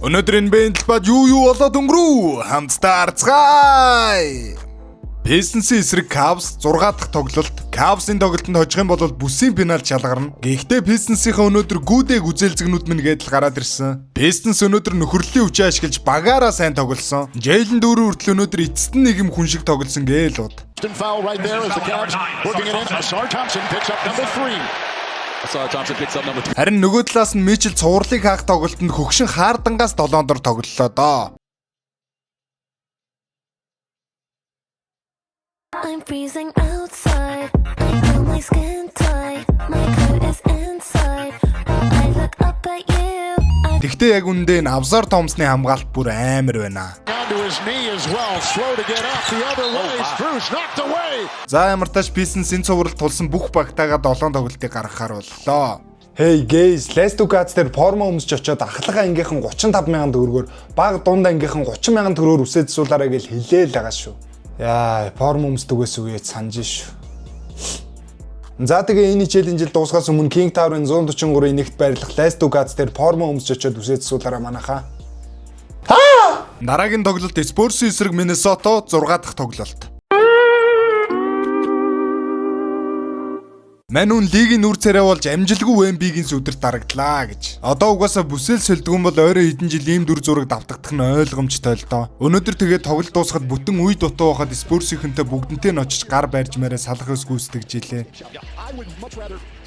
Өнөөдөр энэ бэнтэлбад юу болоод өнгөрөө? Хамтдаа арцгаая. Пистонсийн эсрэг Cavs 6 дахь тоглолт. Cavs-ийн тоглолтод хожих юм бол бүсийн пенальт шалгарна. Гэхдээ Pistons-ийн өнөөдөр гүйдэг үзэлцгнүүд минь гэдэл гараад ирсэн. Pistons өнөөдөр нөхөрлөлийн хүчээ ашиглаж багаараа сайн тоглосон. Jalen дөрөв хүртэл өнөөдөр эцэст нь нэг юм хүн шиг тоглосон гээл бод. Харин нөгөө талаас нь Mitchell цувралыг хаах тоглолтод хөгшин хаардангаас 7 дор тоглолоо доо. I'm freezing outside. I feel my skin tight. My coat is inside. I look up at you. Тэгтээ яг үндэ энэ Авзар Томсны хамгаалт бүр амар байна. За ямар тач Pistons энэ цувралд тулсан бүх багтаага 7 тоглолтыг гаргахаар боллоо. Hey guys, let's do cards дээр форма өмсч очоод ахлага ангийнхан 35,000 төгрөгөөр баг дунд ангийнхан 30,000 төгрөгөөр үсээд суулаарай гэж хэлээл байгаа шүү. Яа, форм өмсдөгөөс үгээд санаж шүү. За тэгээ энэ челленжил дуусгаас өмнө King Tower-ын 143-ийн нэгт байрлах Let's do cards дээр форм өмсч очоод үсээд суулаарай манайхаа. Дараагийн тоглолт Spurs-ийн эсрэг Minnesota 6 дахь тоглолт. Манун лигийн нүр царай болж амжилгүй Wemby-гийн сүдэрт дарагдлаа гэж. Одоо угаасаа бүсэл сэлдгүн бол ойроо хэдэн жил ийм дүр зураг давтагдах нь ойлгомжтой л доо. Өнөөдөр тэгээд тоглолт дуусахад бүтэн үе дутуу байхад Spurs-ийнхэнтэй бүгднтэй нь очиж гар барьж мээрээ салах ус гүйцэтгэж илээ.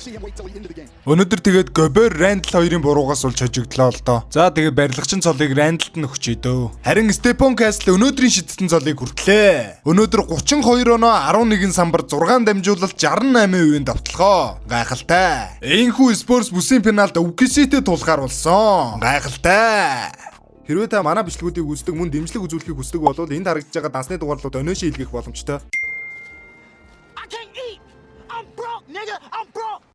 Өнөөдөр тэгээд Gobert Randle хоёрын буруугаас болж хожигдлоо л доо. За тэгээд барилгачин цолыг Randle-т нь өгчээ дөө. Харин Stephon Castle өнөөдрийн шидсэн цолыг хүртлээ. Өнөөдөр 32 оноо 11 самбар 6 дамжуулалт 68% үеийн давталгаа. Гайхалтай. Энэхүү Spurs бүсийн пеналт OKC-тэй тулгаар болсон. Гайхалтай. Хэрвээ та манай бичлэгүүдийг үздэг мөн дэмжлэг үзүүлэхийг хүсдэг бол энд харагдаж байгаа дансны дугаарлууд өнөөшөө илгээх боломжтой.